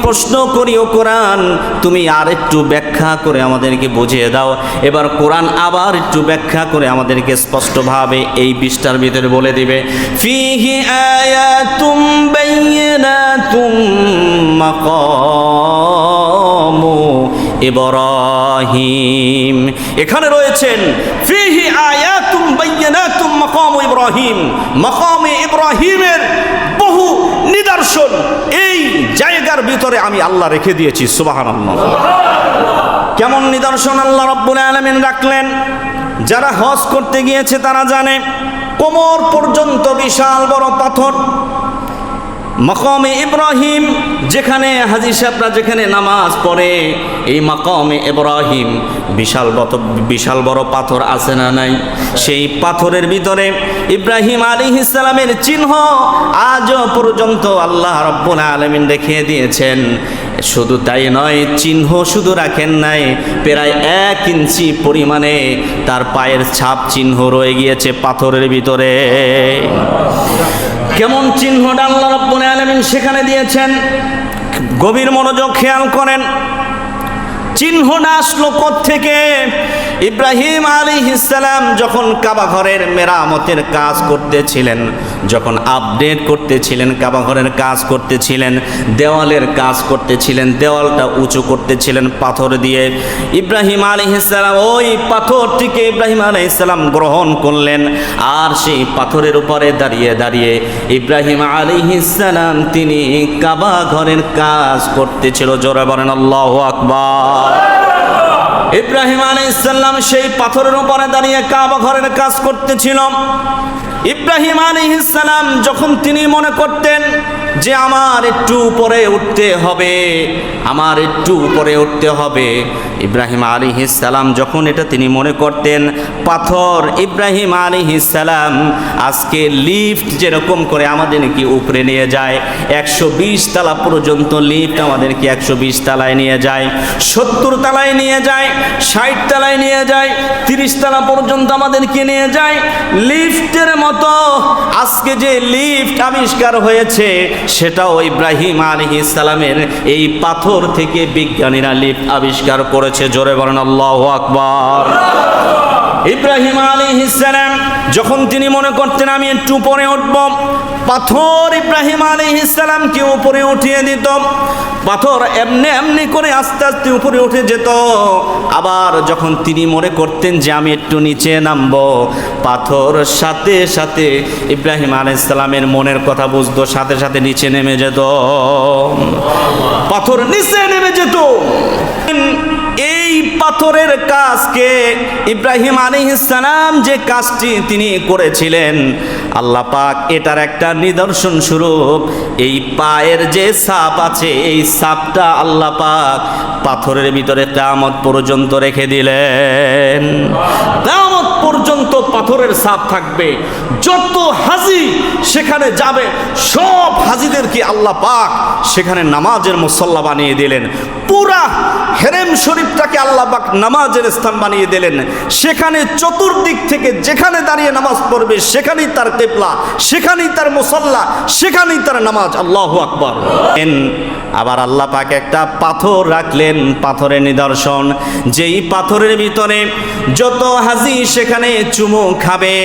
প্রশ্ন করিও কোরআন তুমি আর একটু ব্যাখ্যা করে আমাদেরকে বুঝিয়ে দাও। এবার কোরআন আবার একটু ব্যাখ্যা করে আমাদেরকে স্পষ্টভাবে এই পৃষ্ঠার ভিতরে বলে দিবে, ফিহি আয়াতুম বাইয়িনাতুম মাকামু ইব্রাহিম। এখানে রয়েছেন ফিহি আয়াতুম বাইয়িনাতুম মাকামু ইব্রাহিম, মাকামে ইব্রাহিমের বহু নিদর্শন এই জায়গার ভিতরে আমি আল্লাহ রেখে দিয়েছি। সুবহানাল্লাহ। কেমন নিদর্শন আল্লাহ রাব্বুল আলামিন রাখলেন? যারা হজ করতে গিয়েছে তারা জানে, কোমর পর্যন্ত বিশাল বড় পাথর। মাকামে ইব্রাহিম, যেখানে হাজী সাহেবরা যেখানে নামাজ পড়ে, এই মাকামে ইব্রাহিম বিশাল বড় পাথর আছে না নাই? সেই পাথরের ভিতরে ইব্রাহিম আলাইহিস সালামের চিহ্ন আজও পর্যন্ত আল্লাহ রাব্বুল আলামিন দেখিয়ে দিয়েছেন। শুধু তাই নয়, চিহ্ন শুধু রাখেন নাই, প্রায় 1 ইঞ্চি পরিমাণে তার পায়ের ছাপ চিহ্ন রয়ে গিয়েছে পাথরের ভিতরে। কেমন চিহ্নটা আল্লাহ রাব্বুল আলামিন সেখানে দিয়েছেন, গভীর মনোযোগ খেয়াল করেন। চিহ্নটা আসলো কোত্থেকে? ইব্রাহিম আলাইহিস সালাম যখন কাবা ঘরের মেরামতের কাজ করতেছিলেন, যখন আপডেট করতেছিলেন, কাবা ঘরের কাজ করতেছিলেন, দেওয়ালের কাজ করতেছিলেন, দেওয়ালটা উঁচু করতেছিলেন পাথর দিয়ে, ইব্রাহিম আলাইহিস সালাম ওই পাথরটিকে ইব্রাহিম আলাইহিস সালাম গ্রহণ করলেন। আর সেই পাথরের উপরে দাঁড়িয়ে দাঁড়িয়ে ইব্রাহিম আলাইহিস সালাম তিনি কাবা ঘরের কাজ করতেছিল। জোরে বলেন আল্লাহু আকবার। ইব্রাহিম আলাইহিস সালাম সেই পাথরের উপরে দাঁড়িয়ে কাবা ঘরের কাজ করতেছিল। ইব্রাহিম আলাইহিস সালাম যখন তিনি মনে করতেন যে আমার একটু উপরে উঠতে হবে, আমার একটু উপরে উঠতে হবে, ইব্রাহিম আলাইহিস সালাম যখন এটা তিনি মনে করতেন, পাথর ইব্রাহিম আলাইহিস সালাম আজকে লিফট যেরকম করে আমাদেরকে উপরে নিয়ে যায়, 120 তলা পর্যন্ত লিফট আমাদেরকে 120 তলায় নিয়ে যায়, 70 তলায় নিয়ে যায়, 60 তলায় নিয়ে যায়, 30 তলা পর্যন্ত আমাদেরকে নিয়ে যায়। লিফটের মতো আজকে যে লিফট আবিষ্কার হয়েছে, সেটাও ইব্রাহিম আলাইহিস সালামের এই পাথর থেকে বিজ্ঞানীরা লিফট আবিষ্কার করেছে। জোরে বলেন আল্লাহু আকবার। ইব্রাহিম আলাইহিস সালাম যখন তিনি মনে করতেন আমি একটু উপরে উঠব, পাথর ইব্রাহিম আলাইহিস সালামকে উপরে উঠিয়ে দিত। পাথর এমনি এমনি করে আস্তে আস্তে উপরে উঠে যেত। আবার যখন তিনি মনে করতেন যে আমি একটু নিচে নামবো, পাথর সাথে সাথে ইব্রাহিম আলাইহিস সালামের মনের কথা বুঝতো, সাথে সাথে নিচে নেমে যেত, পাথর নিচে নেমে যেত। এই পাথরের কাজকে ইব্রাহিম আলাইহিস সালাম যে কাজটি তিনি করেছিলেন, আল্লাহ পাক এটার একটা নিদর্শন স্বরূপ এই পায়ের যে ছাপ আছে, এই ছাপটা আল্লাহ পাক পাথরের ভিতরে কিয়ামত পর্যন্ত রেখে দিলেন। কিয়ামত পর্যন্ত পাথরের ছাপ থাকবে। যত হাজি সেখানে যাবে, সব হাজিদেরকে আল্লাহ পাক সেখানে নামাজের মুসল্লা বানিয়ে দিলেন। পুরা হেরেম শরীফটাকে আল্লাহ পাক নামাজের স্থান বানিয়ে দিলেন। সেখানে চতুর্দিক থেকে যেখানে দাঁড়িয়ে নামাজ পড়বে সেখানেই তার কিবলা, সেখানেই তার মুসল্লা, সেখানেই তার নামাজ। আল্লাহু আকবার। আবার আল্লাহ পাক একটা পাথর রাখলেন, পাথরের নিদর্শন, যেই পাথরের ভিতরে যত হাজি সেখানে চুমু খাবে,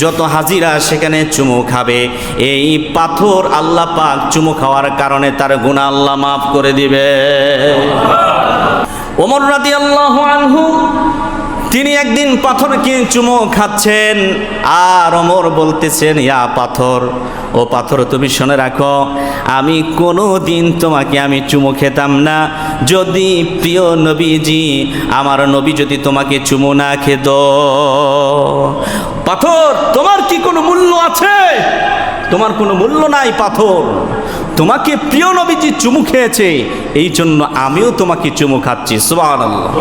যত হাজিরা সেখানে চুমু খাবে, এই পাথর আল্লাহ পাক চুমু খাওয়ার কারণে তার গুনাহ আল্লাহ মাফ করে দিবে। ওমর রাদিয়াল্লাহু আনহু তিনি একদিন পাথরকে চুমু খাচ্ছেন, আর ওমর বলতেছেন, ইয়া পাথর, ও পাথর তুমি শুনে রাখো, আমি কোনো দিন তোমাকে আমি চুমু খেতাম না যদি প্রিয় নবীজি, আমার নবী যদি তোমাকে চুমু না খেত। পাথর তোমার কি কোনো মূল্য আছে? তোমার কোনো মূল্য নাই পাথর, তোমাকে প্রিয় নবীজি চুমু খেয়েছে, এই জন্য আমিও তোমাকে চুমু খাচ্ছি। সুবহানাল্লাহ।